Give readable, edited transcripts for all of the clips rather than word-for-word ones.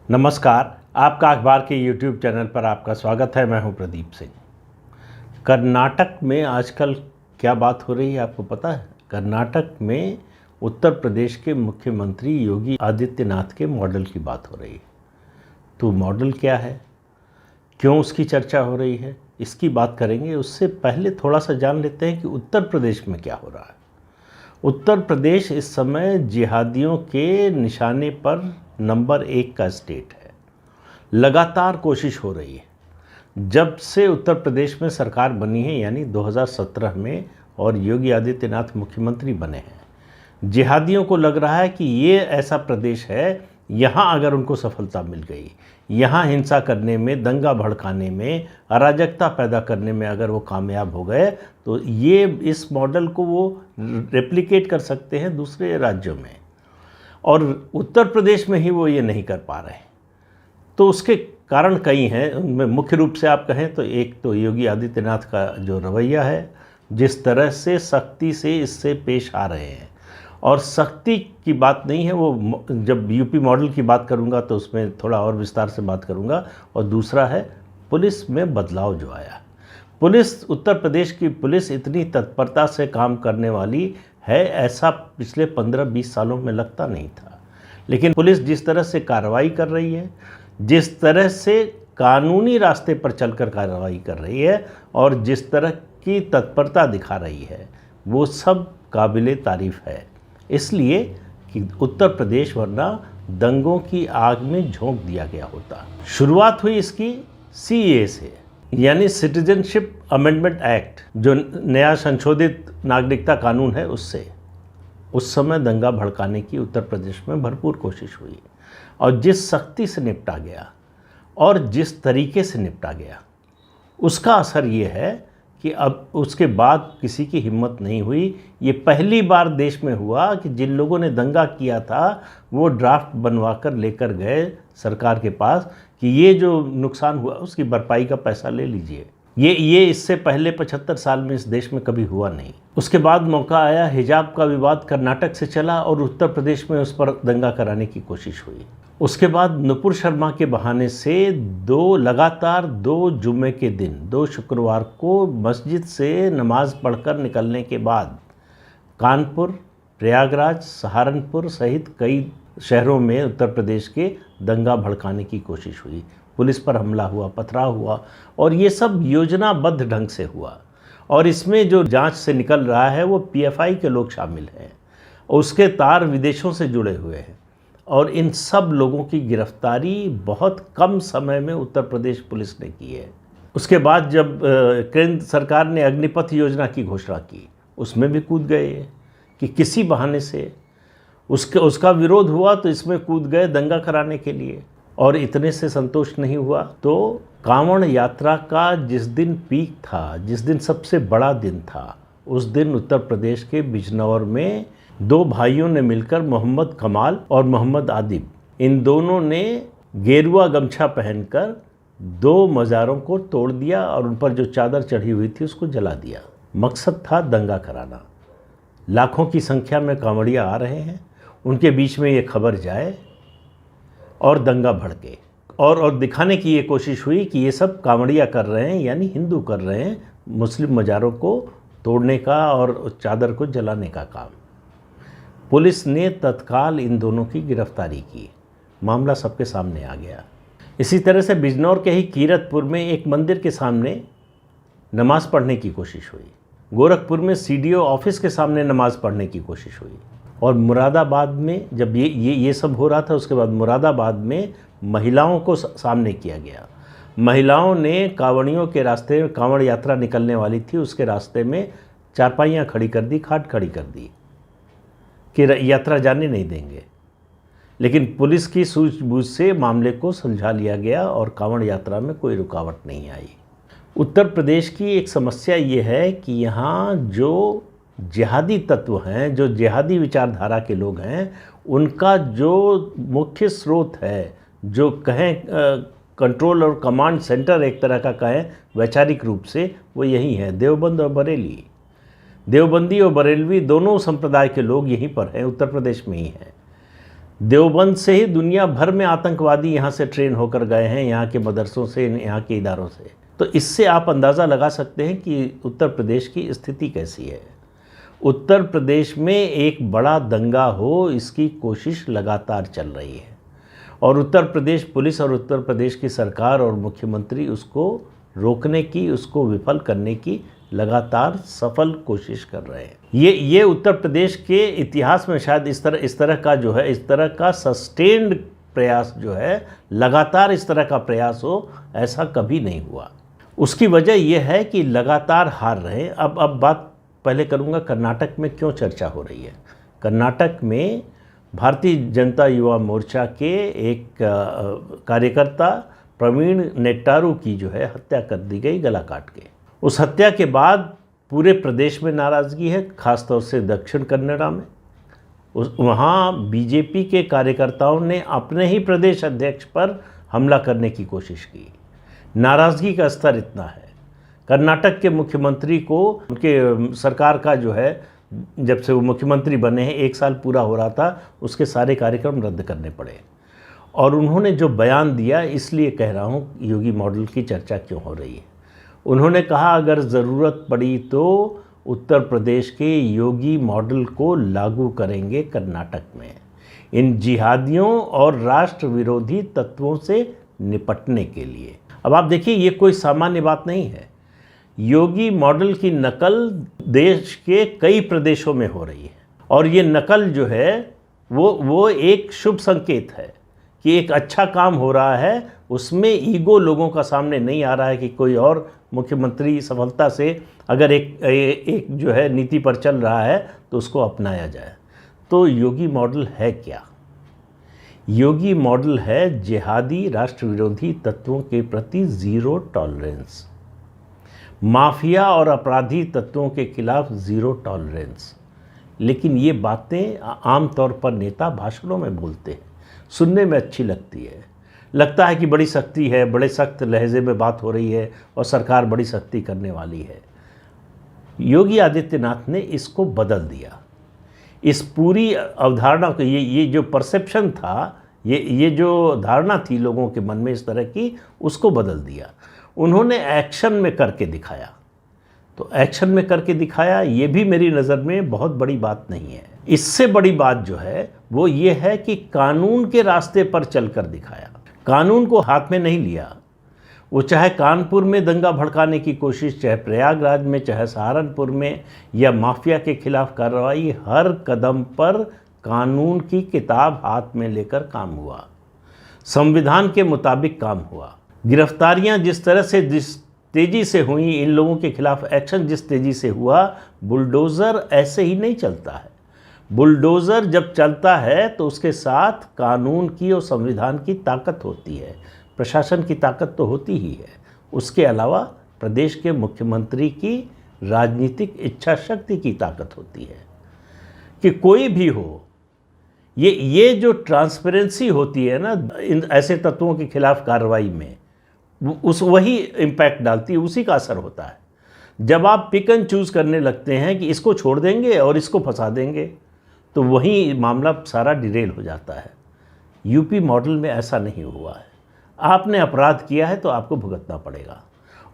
नमस्कार। आपका अखबार के YouTube चैनल पर आपका स्वागत है। मैं हूं प्रदीप सिंह। कर्नाटक में आजकल क्या बात हो रही है आपको पता है? कर्नाटक में उत्तर प्रदेश के मुख्यमंत्री योगी आदित्यनाथ के मॉडल की बात हो रही है। तो मॉडल क्या है, क्यों उसकी चर्चा हो रही है, इसकी बात करेंगे। उससे पहले थोड़ा सा जान लेते हैं कि उत्तर प्रदेश में क्या हो रहा है। उत्तर प्रदेश इस समय जिहादियों के निशाने पर नंबर 1 का स्टेट है। लगातार कोशिश हो रही है जब से उत्तर प्रदेश में सरकार बनी है, यानी 2017 में, और योगी आदित्यनाथ मुख्यमंत्री बने हैं। जिहादियों को लग रहा है कि ये ऐसा प्रदेश है, यहाँ अगर उनको सफलता मिल गई, यहाँ हिंसा करने में, दंगा भड़काने में, अराजकता पैदा करने में अगर वो कामयाब हो गए तो ये इस मॉडल को वो रेप्लिकेट कर सकते हैं दूसरे राज्यों में, और उत्तर प्रदेश में ही वो ये नहीं कर पा रहे। तो उसके कारण कई हैं। उनमें मुख्य रूप से आप कहें तो एक तो योगी आदित्यनाथ का जो रवैया है, जिस तरह से सख्ती से इससे पेश आ रहे हैं, और सख्ती की बात नहीं है वो, जब यूपी मॉडल की बात करूंगा तो उसमें थोड़ा और विस्तार से बात करूंगा। और दूसरा है पुलिस में बदलाव जो आया। पुलिस, उत्तर प्रदेश की पुलिस इतनी तत्परता से काम करने वाली है ऐसा पिछले 15-20 सालों में लगता नहीं था। लेकिन पुलिस जिस तरह से कार्रवाई कर रही है, जिस तरह से कानूनी रास्ते पर चलकर कार्रवाई कर रही है, और जिस तरह की तत्परता दिखा रही है, वो सब काबिले तारीफ़ है। इसलिए कि उत्तर प्रदेश वरना दंगों की आग में झोंक दिया गया होता। शुरुआत हुई इसकी CAA से, यानी सिटीजनशिप अमेंडमेंट एक्ट, जो नया संशोधित नागरिकता कानून है, उससे। उस समय दंगा भड़काने की उत्तर प्रदेश में भरपूर कोशिश हुई, और जिस सख्ती से निपटा गया और जिस तरीके से निपटा गया, उसका असर ये है कि अब उसके बाद किसी की हिम्मत नहीं हुई। ये पहली बार देश में हुआ कि जिन लोगों ने दंगा किया था वो ड्राफ्ट बनवा कर लेकर गए सरकार के पास कि ये जो नुकसान हुआ उसकी भरपाई का पैसा ले लीजिए। ये इससे पहले 75 साल में इस देश में कभी हुआ नहीं। उसके बाद मौका आया, हिजाब का विवाद कर्नाटक से चला और उत्तर प्रदेश में उस पर दंगा कराने की कोशिश हुई। उसके बाद नुपुर शर्मा के बहाने से लगातार 2 जुम्मे के दिन, 2 शुक्रवार को मस्जिद से नमाज पढ़कर निकलने के बाद कानपुर, प्रयागराज, सहारनपुर सहित कई शहरों में उत्तर प्रदेश के दंगा भड़काने की कोशिश हुई। पुलिस पर हमला हुआ, पथराव हुआ, और ये सब योजनाबद्ध ढंग से हुआ। और इसमें जो जांच से निकल रहा है वो PFI के लोग शामिल हैं, उसके तार विदेशों से जुड़े हुए हैं, और इन सब लोगों की गिरफ्तारी बहुत कम समय में उत्तर प्रदेश पुलिस ने की है। उसके बाद जब केंद्र सरकार ने अग्निपथ योजना की घोषणा की, उसमें भी कूद गए कि किसी बहाने से उसका विरोध हुआ तो इसमें कूद गए दंगा कराने के लिए। और इतने से संतोष नहीं हुआ तो कांवड़ यात्रा का जिस दिन पीक था, जिस दिन सबसे बड़ा दिन था, उस दिन उत्तर प्रदेश के बिजनौर में 2 भाइयों ने मिलकर, मोहम्मद कमाल और मोहम्मद आदिब, इन दोनों ने गेरुआ गमछा पहनकर 2 मज़ारों को तोड़ दिया और उन पर जो चादर चढ़ी हुई थी उसको जला दिया। मकसद था दंगा कराना। लाखों की संख्या में कांवड़िया आ रहे हैं, उनके बीच में ये खबर जाए और दंगा भड़के, और दिखाने की ये कोशिश हुई कि ये सब कांवड़िया कर रहे हैं, यानी हिंदू कर रहे हैं मुस्लिम मज़ारों को तोड़ने का और चादर को जलाने का काम। पुलिस ने तत्काल इन दोनों की गिरफ्तारी की। मामला सबके सामने आ गया। इसी तरह से बिजनौर के ही कीरतपुर में एक मंदिर के सामने नमाज़ पढ़ने की कोशिश हुई। गोरखपुर में CDO ऑफिस के सामने नमाज़ पढ़ने की कोशिश हुई। और मुरादाबाद में जब ये सब हो रहा था, उसके बाद मुरादाबाद में महिलाओं को सामने किया गया। महिलाओं ने कांवड़ियों के रास्ते में, कांवड़ यात्रा निकलने वाली थी, उसके रास्ते में चारपाइयाँ खड़ी कर दी, खाट खड़ी कर दी कि यात्रा जाने नहीं देंगे। लेकिन पुलिस की सूझबूझ से मामले को सुलझा लिया गया और कांवड़ यात्रा में कोई रुकावट नहीं आई। उत्तर प्रदेश की एक समस्या ये है कि यहाँ जो जिहादी तत्व हैं, जो जिहादी विचारधारा के लोग हैं, उनका जो मुख्य स्रोत है, जो कहें कंट्रोल और कमांड सेंटर एक तरह का कहें वैचारिक रूप से, वो यही है, देवबंद और बरेली। देवबंदी और बरेलवी दोनों संप्रदाय के लोग यहीं पर हैं, उत्तर प्रदेश में ही हैं। देवबंद से ही दुनिया भर में आतंकवादी यहाँ से ट्रेन होकर गए हैं, यहाँ के मदरसों से, यहाँ के इदारों से। तो इससे आप अंदाज़ा लगा सकते हैं कि उत्तर प्रदेश की स्थिति कैसी है। उत्तर प्रदेश में एक बड़ा दंगा हो, इसकी कोशिश लगातार चल रही है और उत्तर प्रदेश पुलिस और उत्तर प्रदेश की सरकार और मुख्यमंत्री उसको रोकने की, उसको विफल करने की लगातार सफल कोशिश कर रहे हैं। ये उत्तर प्रदेश के इतिहास में शायद इस तरह का सस्टेन्ड प्रयास जो है, लगातार इस तरह का प्रयास हो, ऐसा कभी नहीं हुआ। उसकी वजह यह है कि लगातार हार रहे हैं। अब बात पहले करूंगा कर्नाटक में क्यों चर्चा हो रही है। कर्नाटक में भारतीय जनता युवा मोर्चा के एक कार्यकर्ता प्रवीण नेट्टारू की जो है हत्या कर दी गई गला काट के। उस हत्या के बाद पूरे प्रदेश में नाराज़गी है, ख़ासतौर से दक्षिण कन्नड़ा में। वहाँ बीजेपी के कार्यकर्ताओं ने अपने ही प्रदेश अध्यक्ष पर हमला करने की कोशिश की। नाराज़गी का स्तर इतना है, कर्नाटक के मुख्यमंत्री को उनके सरकार का जो है, जब से वो मुख्यमंत्री बने हैं 1 साल पूरा हो रहा था, उसके सारे कार्यक्रम रद्द करने पड़े। और उन्होंने जो बयान दिया, इसलिए कह रहा हूँ योगी मॉडल की चर्चा क्यों हो रही है। उन्होंने कहा अगर ज़रूरत पड़ी तो उत्तर प्रदेश के योगी मॉडल को लागू करेंगे कर्नाटक में, इन जिहादियों और राष्ट्र विरोधी तत्वों से निपटने के लिए। अब आप देखिए, ये कोई सामान्य बात नहीं है। योगी मॉडल की नकल देश के कई प्रदेशों में हो रही है और ये नकल जो है वो एक शुभ संकेत है कि एक अच्छा काम हो रहा है। उसमें ईगो लोगों का सामने नहीं आ रहा है कि कोई और मुख्यमंत्री सफलता से अगर एक जो है नीति पर चल रहा है तो उसको अपनाया जाए। तो योगी मॉडल है क्या? योगी मॉडल है जिहादी राष्ट्र विरोधी तत्वों के प्रति ज़ीरो टॉलरेंस, माफिया और अपराधी तत्वों के खिलाफ ज़ीरो टॉलरेंस। लेकिन ये बातें आमतौर पर नेता भाषणों में बोलते हैं, सुनने में अच्छी लगती है, लगता है कि बड़ी सख्ती है, बड़े सख्त लहजे में बात हो रही है और सरकार बड़ी सख्ती करने वाली है। योगी आदित्यनाथ ने इसको बदल दिया। इस पूरी अवधारणा को, ये जो परसेप्शन था, ये जो धारणा थी लोगों के मन में इस तरह की, उसको बदल दिया। उन्होंने एक्शन में करके दिखाया। तो एक्शन में करके दिखाया, ये भी मेरी नज़र में बहुत बड़ी बात नहीं है। इससे बड़ी बात जो है वो ये है कि कानून के रास्ते पर चलकर दिखाया। कानून को हाथ में नहीं लिया। वो चाहे कानपुर में दंगा भड़काने की कोशिश, चाहे प्रयागराज में, चाहे सहारनपुर में, या माफिया के खिलाफ कार्रवाई, हर कदम पर कानून की किताब हाथ में लेकर काम हुआ, संविधान के मुताबिक काम हुआ। गिरफ्तारियां जिस तेज़ी से हुई, इन लोगों के खिलाफ एक्शन जिस तेज़ी से हुआ, बुलडोज़र ऐसे ही नहीं चलता है। बुलडोज़र जब चलता है तो उसके साथ कानून की और संविधान की ताकत होती है, प्रशासन की ताकत तो होती ही है। उसके अलावा प्रदेश के मुख्यमंत्री की राजनीतिक इच्छा शक्ति की ताकत होती है कि कोई भी हो, ये जो ट्रांसपेरेंसी होती है ना इन ऐसे तत्वों के खिलाफ कार्रवाई में, वही इम्पैक्ट डालती है, उसी का असर होता है। जब आप पिक एंड चूज़ करने लगते हैं कि इसको छोड़ देंगे और इसको फंसा देंगे, तो वही मामला सारा डिरेल हो जाता है। यूपी मॉडल में ऐसा नहीं हुआ है। आपने अपराध किया है तो आपको भुगतना पड़ेगा,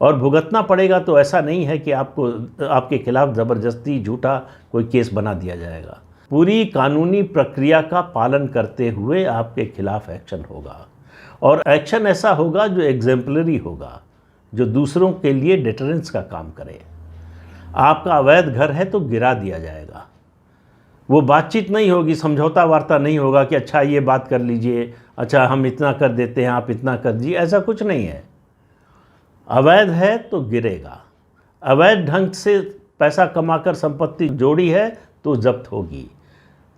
और भुगतना पड़ेगा तो ऐसा नहीं है कि आपके खिलाफ ज़बरदस्ती झूठा कोई केस बना दिया जाएगा। पूरी कानूनी प्रक्रिया का पालन करते हुए आपके खिलाफ एक्शन होगा, और एक्शन ऐसा होगा जो एग्जेम्पलरी होगा, जो दूसरों के लिए डिटरेंस का काम करे। आपका अवैध घर है तो गिरा दिया जाएगा। वो बातचीत नहीं होगी, समझौता वार्ता नहीं होगा कि अच्छा ये बात कर लीजिए, अच्छा हम इतना कर देते हैं, आप इतना कर दीजिए, ऐसा कुछ नहीं है। अवैध है तो गिरेगा। अवैध ढंग से पैसा कमाकर संपत्ति जोड़ी है तो जब्त होगी।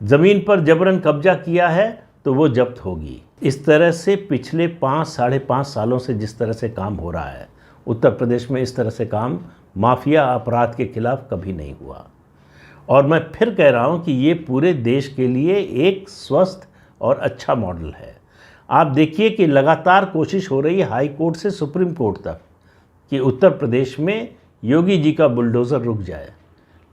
ज़मीन पर जबरन कब्जा किया है तो वो जब्त होगी। इस तरह से पिछले 5-5.5 सालों से जिस तरह से काम हो रहा है उत्तर प्रदेश में, इस तरह से काम माफिया अपराध के खिलाफ कभी नहीं हुआ। और मैं फिर कह रहा हूँ कि ये पूरे देश के लिए एक स्वस्थ और अच्छा मॉडल है। आप देखिए कि लगातार कोशिश हो रही है हाई कोर्ट से सुप्रीम कोर्ट तक कि उत्तर प्रदेश में योगी जी का बुलडोज़र रुक जाए,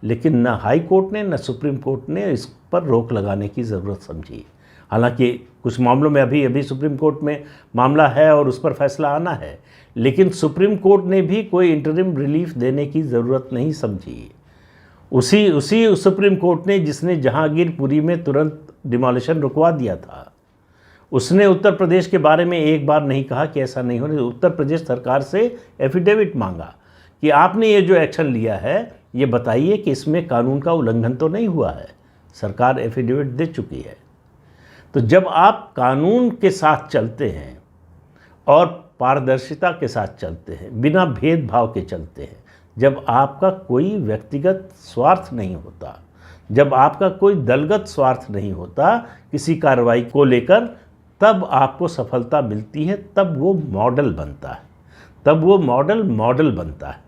लेकिन न हाई कोर्ट ने न सुप्रीम कोर्ट ने इस पर रोक लगाने की ज़रूरत समझी। हालांकि कुछ मामलों में अभी सुप्रीम कोर्ट में मामला है और उस पर फैसला आना है, लेकिन सुप्रीम कोर्ट ने भी कोई इंटरिम रिलीफ देने की ज़रूरत नहीं समझी। उसी सुप्रीम कोर्ट ने जिसने जहांगीरपुरी में तुरंत डिमोलिशन रुकवा दिया था, उसने उत्तर प्रदेश के बारे में एक बार नहीं कहा कि ऐसा नहीं होने। उत्तर प्रदेश सरकार से एफिडेविट मांगा कि आपने ये जो एक्शन लिया है ये बताइए कि इसमें कानून का उल्लंघन तो नहीं हुआ है। सरकार एफिडेविट दे चुकी है। तो जब आप कानून के साथ चलते हैं और पारदर्शिता के साथ चलते हैं, बिना भेदभाव के चलते हैं, जब आपका कोई व्यक्तिगत स्वार्थ नहीं होता, जब आपका कोई दलगत स्वार्थ नहीं होता किसी कार्रवाई को लेकर, तब आपको सफलता मिलती है, तब वो मॉडल बनता है, तब वो मॉडल बनता है।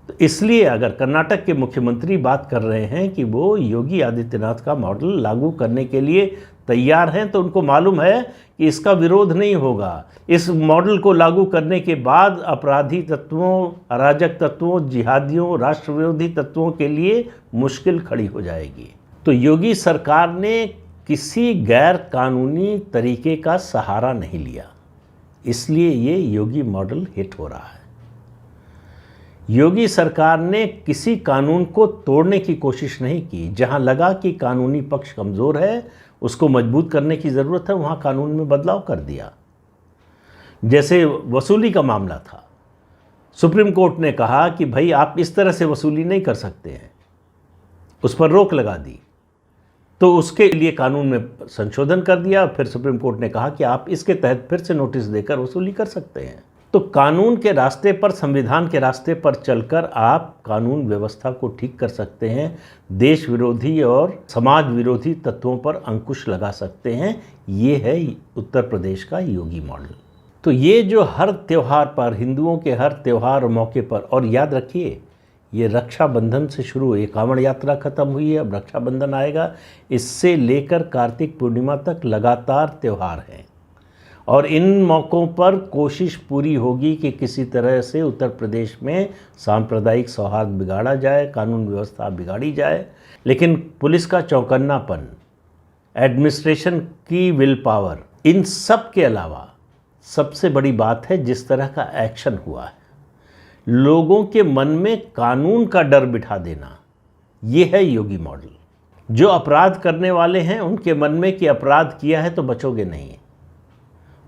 तो इसलिए अगर कर्नाटक के मुख्यमंत्री बात कर रहे हैं कि वो योगी आदित्यनाथ का मॉडल लागू करने के लिए तैयार हैं, तो उनको मालूम है कि इसका विरोध नहीं होगा। इस मॉडल को लागू करने के बाद अपराधी तत्वों, अराजक तत्वों, जिहादियों, राष्ट्र विरोधी तत्वों के लिए मुश्किल खड़ी हो जाएगी। तो योगी सरकार ने किसी गैर कानूनी तरीके का सहारा नहीं लिया, इसलिए ये योगी मॉडल हिट हो रहा है। योगी सरकार ने किसी कानून को तोड़ने की कोशिश नहीं की। जहां लगा कि कानूनी पक्ष कमज़ोर है, उसको मजबूत करने की ज़रूरत है, वहां कानून में बदलाव कर दिया। जैसे वसूली का मामला था, सुप्रीम कोर्ट ने कहा कि भाई आप इस तरह से वसूली नहीं कर सकते हैं, उस पर रोक लगा दी। तो उसके लिए कानून में संशोधन कर दिया। फिर सुप्रीम कोर्ट ने कहा कि आप इसके तहत फिर से नोटिस देकर वसूली कर सकते हैं। तो कानून के रास्ते पर, संविधान के रास्ते पर चलकर आप कानून व्यवस्था को ठीक कर सकते हैं, देश विरोधी और समाज विरोधी तत्वों पर अंकुश लगा सकते हैं। ये है उत्तर प्रदेश का योगी मॉडल। तो ये जो हर त्यौहार पर, हिंदुओं के हर त्यौहार और मौके पर, और याद रखिए ये रक्षाबंधन से शुरू हुई, कांवड़ यात्रा खत्म हुई है, अब रक्षाबंधन आएगा, इससे लेकर कार्तिक पूर्णिमा तक लगातार त्यौहार हैं। और इन मौक़ों पर कोशिश पूरी होगी कि किसी तरह से उत्तर प्रदेश में सांप्रदायिक सौहार्द बिगाड़ा जाए, कानून व्यवस्था बिगाड़ी जाए। लेकिन पुलिस का चौकन्नापन, एडमिनिस्ट्रेशन की विल पावर, इन सब के अलावा सबसे बड़ी बात है जिस तरह का एक्शन हुआ है, लोगों के मन में कानून का डर बिठा देना, ये है योगी मॉडल। जो अपराध करने वाले हैं उनके मन में कि अपराध किया है तो बचोगे नहीं,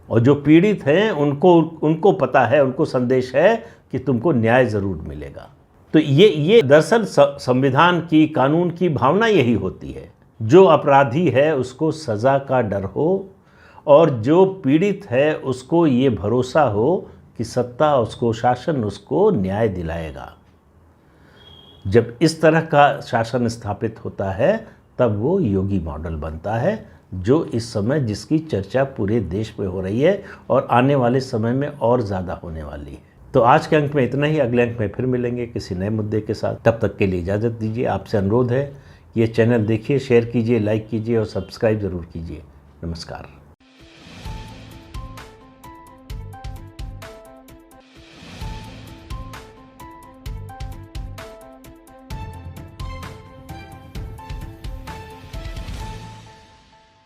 और जो पीड़ित हैं उनको पता है, उनको संदेश है कि तुमको न्याय ज़रूर मिलेगा। तो ये दरअसल संविधान की, कानून की भावना यही होती है। जो अपराधी है उसको सज़ा का डर हो, और जो पीड़ित है उसको ये भरोसा हो कि सत्ता उसको, शासन उसको न्याय दिलाएगा। जब इस तरह का शासन स्थापित होता है तब वो योगी मॉडल बनता है, जो इस समय जिसकी चर्चा पूरे देश में हो रही है और आने वाले समय में और ज़्यादा होने वाली है। तो आज के अंक में इतना ही। अगले अंक में फिर मिलेंगे किसी नए मुद्दे के साथ। तब तक के लिए इजाज़त दीजिए। आपसे अनुरोध है, ये चैनल देखिए, शेयर कीजिए, लाइक कीजिए और सब्सक्राइब ज़रूर कीजिए। नमस्कार।